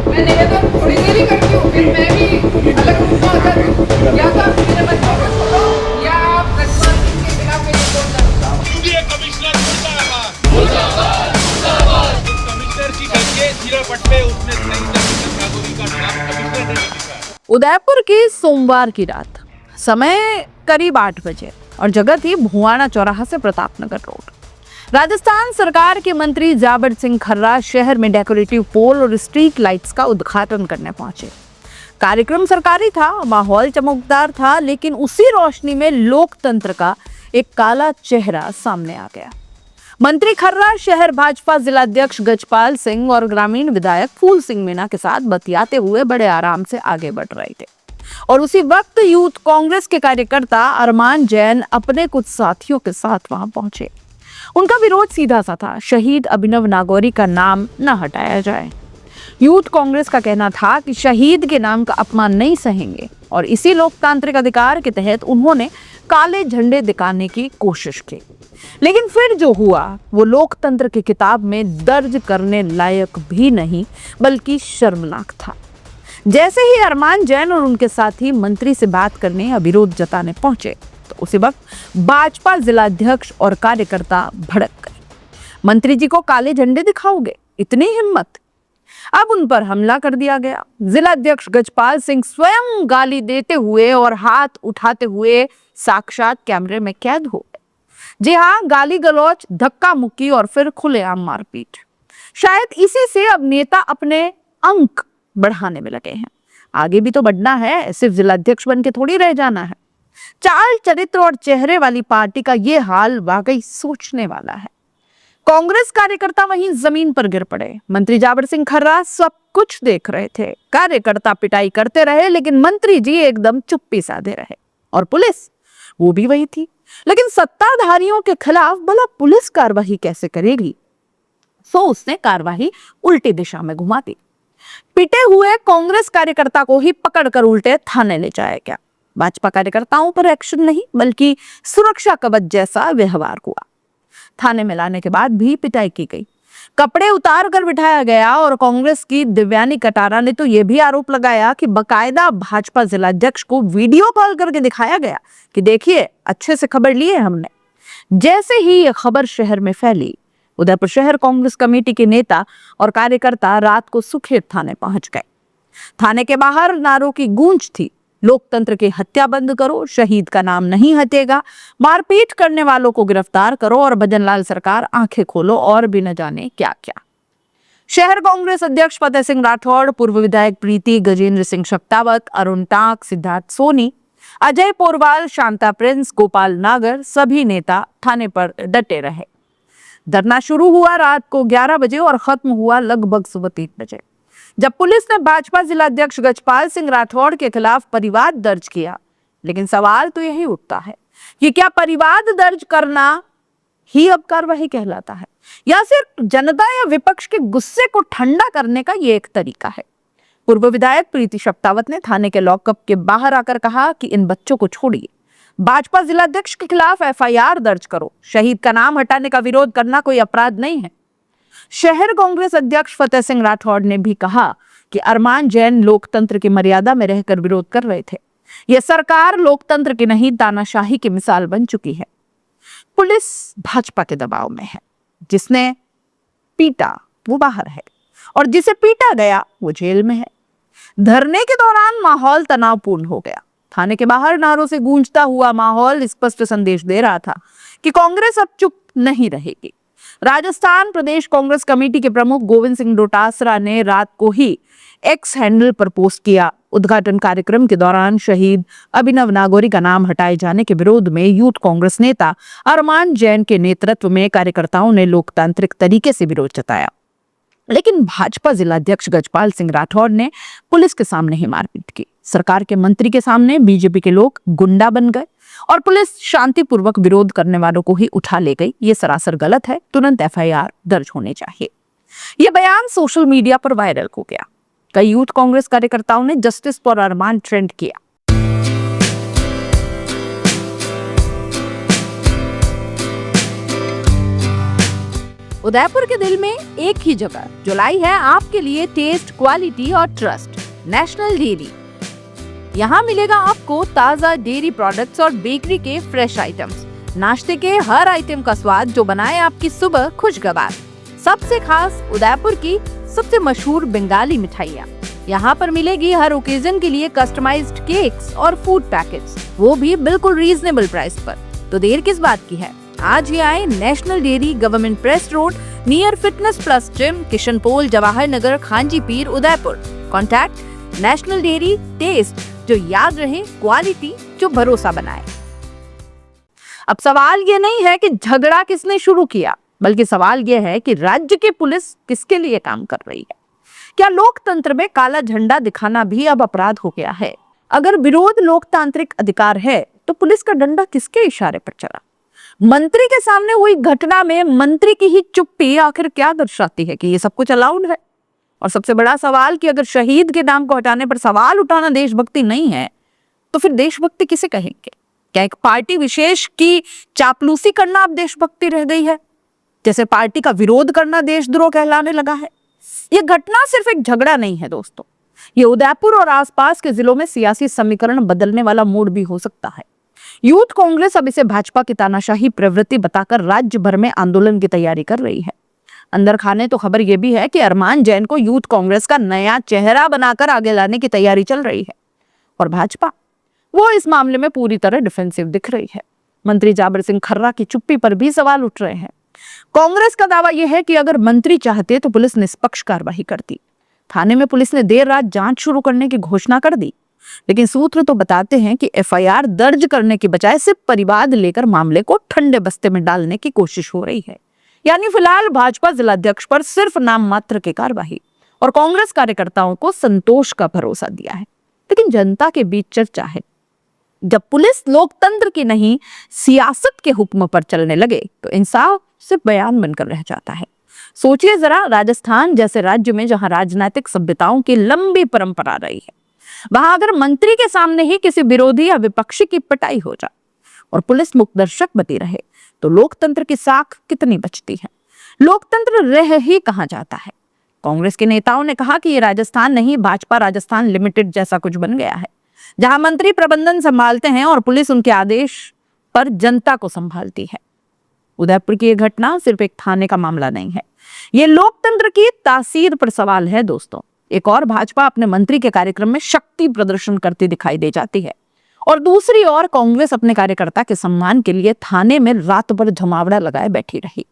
मैं निवेदन थोड़ी देर ही करती हूँ, फिर मैं भी अलग रूप में आ जाती हूँ। या तो आप मेरे बच्चों को छोड़ो या आप गजपाल सिंह के खिलाफ ये रिपोर्ट करो। ये कमिश्नर मुर्दाबाद, मुर्दाबाद। कमिश्नर की गंगे सिरापट पे उसने सही नागोरी का नाम कमिश्नर ने लिखा है। उदयपुर की सोमवार की रात, समय करीब 8 बजे और जगह थी भुआना चौराहा से प्रतापनगर रोड। राजस्थान सरकार के मंत्री जाबर सिंह खर्रा शहर में डेकोरेटिव पोल और स्ट्रीट लाइट्स का उद्घाटन करने पहुंचे। कार्यक्रम सरकारी था, माहौल चमकदार था, लेकिन उसी रोशनी में लोकतंत्र का एक काला चेहरा सामने आ गया। मंत्री खर्रा शहर भाजपा जिलाध्यक्ष गजपाल सिंह और ग्रामीण विधायक फूल सिंह मीणा के साथ बतियाते हुए बड़े आराम से आगे बढ़ रहे थे और उसी वक्त यूथ कांग्रेस के कार्यकर्ता अरमान जैन अपने कुछ साथियों के साथ वहां पहुंचे। उनका विरोध सीधा सा था, शहीद अभिनव नागौरी का नाम न हटाया जाए। यूथ कांग्रेस का कहना था कि शहीद के नाम का अपमान नहीं सहेंगे और इसी लोकतांत्रिक अधिकार के तहत उन्होंने काले झंडे दिखाने की कोशिश की। लेकिन फिर जो हुआ वो लोकतंत्र की किताब में दर्ज करने लायक भी नहीं बल्कि शर्मनाक था। जैसे ही अरमान जैन और उनके साथी मंत्री से बात करने या विरोध जताने पहुंचे तो उसी वक्त भाजपा जिलाध्यक्ष और कार्यकर्ता भड़क गए। मंत्री जी को काले झंडे दिखाओगे, इतनी हिम्मत? अब उन पर हमला कर दिया गया। जिलाध्यक्ष गजपाल सिंह स्वयं गाली देते हुए और हाथ उठाते हुए साक्षात कैमरे में कैद हो गए। जी हाँ, गाली गलौज, धक्का मुक्की और फिर खुलेआम मारपीट। शायद इसी से अब नेता अपने अंक बढ़ाने में लगे हैं। आगे भी तो बढ़ना है, सिर्फ जिलाध्यक्ष बन के थोड़ी रह जाना है। चाल, चरित्र और चेहरे वाली पार्टी का ये हाल वाकई सोचने वाला है। कांग्रेस कार्यकर्ता वहीं जमीन पर गिर पड़े। मंत्री जाबर सिंह खर्रा सब कुछ देख रहे थे। कार्यकर्ता पिटाई करते रहे लेकिन मंत्री जी एकदम चुप्पी साधे रहे। और पुलिस, वो भी वही थी। लेकिन सत्ताधारियों के खिलाफ भला पुलिस कार्रवाई कैसे करेगी? सो उसने कार्रवाई उल्टी दिशा में घुमा दी। पिटे हुए कांग्रेस कार्यकर्ता को ही पकड़कर उल्टे थाने ले जाया गया। भाजपा कार्यकर्ताओं पर एक्शन नहीं बल्कि सुरक्षा कवच जैसा व्यवहार हुआ। थाने में लाने के बाद भी पिटाई की गई, कपड़े उतार कर बिठाया गया और कांग्रेस की दिव्यानी कटारा ने तो यह भी आरोप लगाया कि बकायदा भाजपा जिलाध्यक्ष को वीडियो कॉल करके दिखाया गया कि देखिए अच्छे से खबर ली है हमने। जैसे ही यह खबर शहर में फैली, उदयपुर शहर कांग्रेस कमेटी के नेता और कार्यकर्ता रात को सुखेत थाने पहुंच गए। थाने के बाहर नारों की गूंज थी, लोकतंत्र की हत्या बंद करो, शहीद का नाम नहीं हटेगा, मारपीट करने वालों को गिरफ्तार करो और भजनलाल सरकार आंखें खोलो और भी न जाने क्या क्या। शहर कांग्रेस अध्यक्ष फतेह सिंह राठौड़, पूर्व विधायक प्रीति, गजेंद्र सिंह शक्तावत, अरुण टाक, सिद्धार्थ सोनी, अजय पोरवाल, शांता प्रिंस, गोपाल नागर, सभी नेता थाने पर डटे रहे। धरना शुरू हुआ रात को 11 बजे और खत्म हुआ लगभग सुबह 3 बजे, जब पुलिस ने भाजपा जिलाध्यक्ष गजपाल सिंह राठौड़ के खिलाफ परिवाद दर्ज किया। लेकिन सवाल तो यही उठता है कि क्या परिवाद दर्ज करना ही अब कार्रवाई कहलाता है या सिर्फ जनता या विपक्ष के गुस्से को ठंडा करने का ये एक तरीका है? पूर्व विधायक प्रीति शक्तावत ने थाने के लॉकअप के बाहर आकर कहा कि इन बच्चों को छोड़िए, भाजपा जिलाध्यक्ष के खिलाफ एफआईआर दर्ज करो, शहीद का नाम हटाने का विरोध करना कोई अपराध नहीं है। शहर कांग्रेस अध्यक्ष फतेह सिंह राठौड़ ने भी कहा कि अरमान जैन लोकतंत्र की मर्यादा में रहकर विरोध कर रहे थे। यह सरकार लोकतंत्र की नहीं तानाशाही की मिसाल बन चुकी है। पुलिस भाजपा के दबाव में है। जिसने पीटा वो बाहर है और जिसे पीटा गया वो जेल में है। धरने के दौरान माहौल तनावपूर्ण हो गया। थाने के बाहर नारों से गूंजता हुआ माहौल स्पष्ट संदेश दे रहा था कि कांग्रेस अब चुप नहीं रहेगी। राजस्थान प्रदेश कांग्रेस कमेटी के प्रमुख गोविंद सिंह डोटासरा ने रात को ही एक्स हैंडल पर पोस्ट किया, उद्घाटन कार्यक्रम के दौरान शहीद अभिनव नागौरी का नाम हटाए जाने के विरोध में यूथ कांग्रेस नेता अरमान जैन के नेतृत्व में कार्यकर्ताओं ने लोकतांत्रिक तरीके से विरोध जताया। लेकिन भाजपा जिलाध्यक्ष गजपाल सिंह राठौड़ ने पुलिस के सामने ही मारपीट की। सरकार के मंत्री के सामने बीजेपी के लोग गुंडा बन गए और पुलिस शांतिपूर्वक विरोध करने वालों को ही उठा ले गई। ये सरासर गलत है, तुरंत एफआईआर दर्ज होने चाहिए। यह बयान सोशल मीडिया पर वायरल हो गया। कई यूथ कांग्रेस कार्यकर्ताओं ने जस्टिस फॉर अरमान ट्रेंड किया। उदयपुर के दिल में एक ही जगह जो लाई है आपके लिए टेस्ट, क्वालिटी और ट्रस्ट, नेशनल डेयरी। यहाँ मिलेगा आपको ताजा डेयरी प्रोडक्ट्स और बेकरी के फ्रेश आइटम्स, नाश्ते के हर आइटम का स्वाद जो बनाए आपकी सुबह खुशगवार। सबसे खास उदयपुर की सबसे मशहूर बंगाली मिठाइयाँ। यहाँ पर मिलेगी हर ओकेजन के लिए कस्टमाइज्ड केक्स और फूड पैकेट्स, वो भी बिल्कुल रीजनेबल प्राइस पर। तो देर किस बात की है, आज ही आए national dairy, government press road, near fitness plus gym, Kishan Pol, Jawahar Nagar, Khanchi Peer, Udaipur. Contact national dairy, test जो याद रहे, क्वालिटी जो भरोसा बनाए। अब सवाल ये नहीं है कि झगड़ा किसने शुरू किया, बल्कि सवाल ये है कि राज्य की पुलिस किसके लिए काम कर रही है। क्या लोकतंत्र में काला झंडा दिखाना भी अब अपराध हो गया है? अगर विरोध लोकतांत्रिक अधिकार है तो पुलिस का डंडा किसके इशारे पर चला? मंत्री के सामने हुई घटना में मंत्री की ही चुप्पी आखिर क्या दर्शाती है कि ये सब कुछ अलाउड है? और सबसे बड़ा सवाल कि अगर शहीद के नाम को हटाने पर सवाल उठाना देशभक्ति नहीं है तो फिर देशभक्ति किसे कहेंगे? क्या एक पार्टी विशेष की चापलूसी करना अब देशभक्ति रह गई है, जैसे पार्टी का विरोध करना देशद्रोह कहलाने लगा है? ये घटना सिर्फ एक झगड़ा नहीं है दोस्तों, ये उदयपुर और आसपास के जिलों में सियासी समीकरण बदलने वाला मोड़ भी हो सकता है। यूथ कांग्रेस अब इसे भाजपा की तानाशाही प्रवृत्ति बताकर राज्य भर में आंदोलन की तैयारी कर रही है। अंदर खाने तो खबर यह भी है कि अरमान जैन को यूथ कांग्रेस का नया चेहरा बनाकर आगे लाने की तैयारी चल रही है, और भाजपा वो इस मामले में पूरी तरह डिफेंसिव दिख रही है। मंत्री जाबिर सिंह खर्रा की चुप्पी पर भी सवाल उठ रहे हैं। कांग्रेस का दावा यह है कि अगर मंत्री चाहते तो पुलिस निष्पक्ष कार्रवाई करती। थाने में पुलिस ने देर रात जांच शुरू करने की घोषणा कर दी, लेकिन सूत्र तो बताते हैं कि एफआईआर दर्ज करने की बजाय सिर्फ परिवाद लेकर मामले को ठंडे बस्ते में डालने की कोशिश हो रही है। यानी फिलहाल भाजपा जिलाध्यक्ष पर सिर्फ नाम मात्र की कार्रवाई और कांग्रेस कार्यकर्ताओं को संतोष का भरोसा दिया है। लेकिन जनता के बीच चर्चा है, जब पुलिस लोकतंत्र की नहीं सियासत के हुक्म पर चलने लगे तो इंसाफ सिर्फ बयान बनकर रह जाता है। सोचिए जरा, राजस्थान जैसे राज्य में जहां राजनीतिक सभ्यताओं की लंबी परंपरा रही है, वहां अगर मंत्री के सामने ही किसी विरोधी या विपक्षी की पिटाई हो जाए और पुलिस मुकदर्शक बनी रहे तो लोकतंत्र की साख कितनी बचती है? लोकतंत्र रह ही कहां जाता है? कांग्रेस के नेताओं ने कहा कि ये राजस्थान नहीं, भाजपा राजस्थान लिमिटेड जैसा कुछ बन गया है, जहां मंत्री प्रबंधन संभालते हैं और पुलिस उनके आदेश पर जनता को संभालती है। उदयपुर की यह घटना सिर्फ एक थाने का मामला नहीं है, ये लोकतंत्र की तासीर पर सवाल है दोस्तों। एक और भाजपा अपने मंत्री के कार्यक्रम में शक्ति प्रदर्शन करती दिखाई दे जाती है, और दूसरी ओर कांग्रेस अपने कार्यकर्ता के सम्मान के लिए थाने में रात भर जमावड़ा लगाए बैठी रही।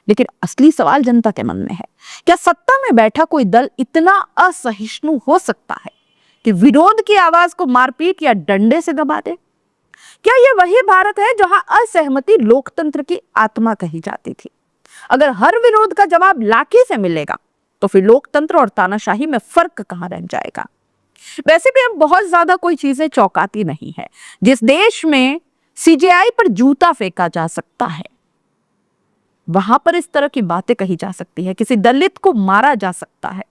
लेकिन असली सवाल जनता के मन में है, क्या सत्ता में बैठा कोई दल इतना असहिष्णु हो सकता है कि विरोध की आवाज को मारपीट या डंडे से दबा दे? क्या ये वही भारत है जहां असहमति लोकतंत्र की आत्मा कही जाती थी? अगर हर विरोध का जवाब लाठी से मिलेगा तो फिर लोकतंत्र और तानाशाही में फर्क कहां रह जाएगा? वैसे भी अब बहुत ज्यादा कोई चीजें चौंकाती नहीं है। जिस देश में सीजेआई पर जूता फेंका जा सकता है, वहां पर इस तरह की बातें कही जा सकती है, किसी दलित को मारा जा सकता है।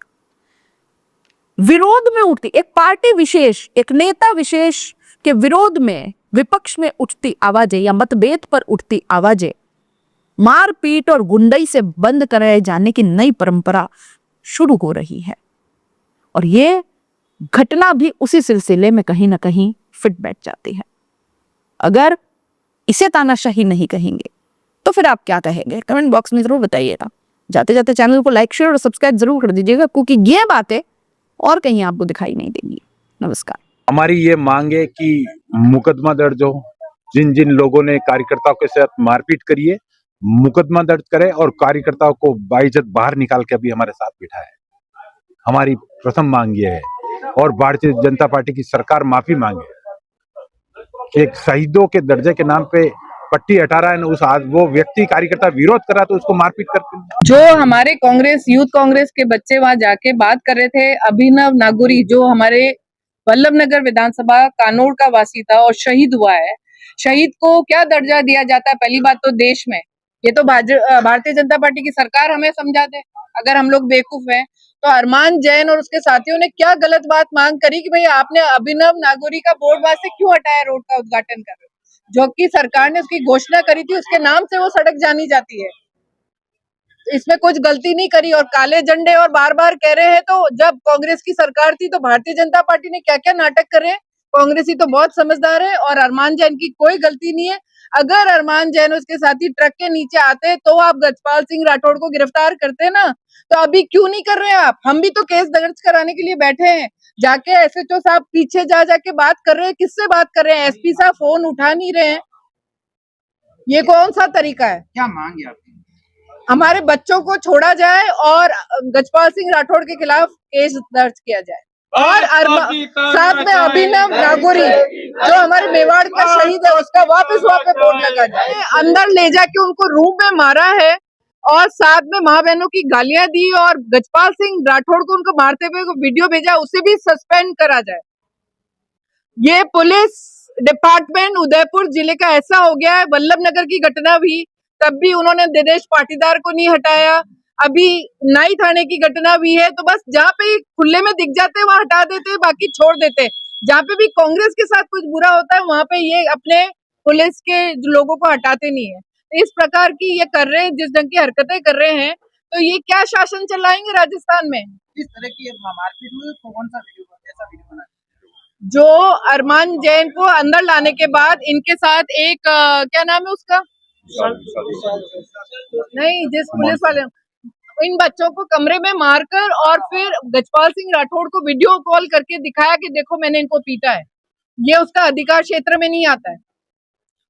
विरोध में उठती एक पार्टी विशेष, एक नेता विशेष के विरोध में, विपक्ष में उठती आवाजें या मतभेद पर उठती आवाजें मारपीट और गुंडई से बंद कराए जाने की नई परंपरा शुरू हो रही है, और ये घटना भी उसी सिलसिले में कहीं ना कहीं फिट बैठ जाती है। अगर इसे तानाशाही नहीं कहेंगे तो फिर आप क्या कहेंगे? कमेंट बॉक्स में जरूर बताइएगा। जाते जाते चैनल को लाइक, शेयर और सब्सक्राइब जरूर कर दीजिएगा, क्योंकि ये बातें और कहीं आपको दिखाई नहीं देंगी। नमस्कार। हमारी ये मांग है कि मुकदमा दर्ज हो, जिन जिन लोगों ने कार्यकर्ताओं के साथ मारपीट करी है मुकदमा दर्ज करे और कार्यकर्ताओं को बाइज्जत बाहर निकाल के अभी हमारे साथ बिठाए। हमारी प्रथम मांग ये है, और भारतीय जनता पार्टी की सरकार माफी मांगे। एक शहीदों के दर्जे के नाम पे पट्टी हटा रहा है, उस वो व्यक्ति कार्यकर्ता विरोध कर रहा तो उसको मारपीट करते। जो हमारे कांग्रेस, यूथ कांग्रेस के बच्चे वहां जाके बात कर रहे थे, अभिनव नागौरी जो हमारे वल्लभनगर विधानसभा कानोड़ का वासी था और शहीद हुआ है, शहीद को क्या दर्जा दिया जाता है? पहली बात तो देश में, ये तो भारतीय जनता पार्टी की सरकार हमें समझा दे अगर हम लोग बेवकूफ हैं। तो अरमान जैन और उसके साथियों ने क्या गलत बात मांग करी कि भाई आपने अभिनव नागौरी का बोर्ड वहां से क्यों हटाया, रोड का उद्घाटन कर रहे हो, जो कि सरकार ने उसकी घोषणा करी थी, उसके नाम से वो सड़क जानी जाती है। इसमें कुछ गलती नहीं करी और काले झंडे और बार बार कह रहे हैं। तो जब कांग्रेस की सरकार थी तो भारतीय जनता पार्टी ने क्या क्या नाटक करे। कांग्रेसी तो बहुत समझदार है और अरमान जैन की कोई गलती नहीं है। अगर अरमान जैन उसके साथी ट्रक के नीचे आते तो आप गजपाल सिंह राठौड़ को गिरफ्तार करते ना। तो अभी क्यों नहीं कर रहे आप? हम भी तो केस दर्ज कराने के लिए बैठे हैं। जाके एसएचओ साहब पीछे जा जाके बात कर रहे हैं। किससे बात कर रहे हैं? एसपी साहब फोन उठा नहीं रहे हैं। ये कौन सा तरीका है? क्या मांग है आपकी? हमारे बच्चों को छोड़ा जाए और गजपाल सिंह राठौड़ के खिलाफ केस दर्ज किया जाए और साथ में अभिनव नागौरी जो हमारे मेवाड़ का शहीद है उसका वापस वहां पे बोर्ड लगा जाए। अंदर ले जाके उनको रूम में मारा है और साथ में माँ बहनों की गालियां दी और गजपाल सिंह राठौड़ को उनको मारते हुए वीडियो भेजा, उसे भी सस्पेंड करा जाए। ये पुलिस डिपार्टमेंट उदयपुर जिले का ऐसा हो गया है। वल्लभ नगर की घटना भी, तब भी उन्होंने दिनेश पाटीदार को नहीं हटाया। अभी नाई थाने की घटना भी है। तो बस जहाँ पे खुले में दिख जाते हैं वहां हटा देते हैं, बाकी छोड़ देते हैं। जहाँ पे भी कांग्रेस के साथ कुछ बुरा होता है वहां पे ये अपने पुलिस के लोगों को हटाते नहीं है। तो इस प्रकार की ये कर रहे हैं, जिस ढंग की हरकतें कर रहे हैं, तो ये क्या शासन चलाएंगे राजस्थान में? किस तरह की मारपीट हुई? कौन सा वीडियो, कैसा वीडियो बना? जो अरमान जैन को अंदर लाने के बाद इनके साथ एक क्या नाम है उसका, नहीं जिस पुलिस वाले, इन बच्चों को कमरे में मारकर और फिर गजपाल सिंह राठौड़ को वीडियो कॉल करके दिखाया कि देखो मैंने इनको पीटा है। ये उसका अधिकार क्षेत्र में नहीं आता है।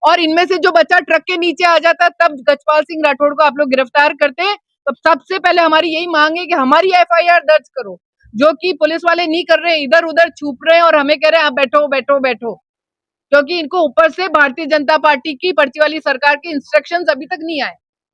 और इनमें से जो बच्चा ट्रक के नीचे आ जाता तब गजपाल सिंह राठौड़ को आप लोग गिरफ्तार करते। तब सबसे पहले हमारी यही मांग है कि हमारी एफआईआर दर्ज करो, जो कि पुलिस वाले नहीं कर रहे, इधर उधर छुप रहे हैं और हमें कह रहे हैं आप बैठो बैठो बैठो, क्योंकि इनको ऊपर से भारतीय जनता पार्टी की पर्ची वाली सरकार के इंस्ट्रक्शंस अभी तक नहीं आए।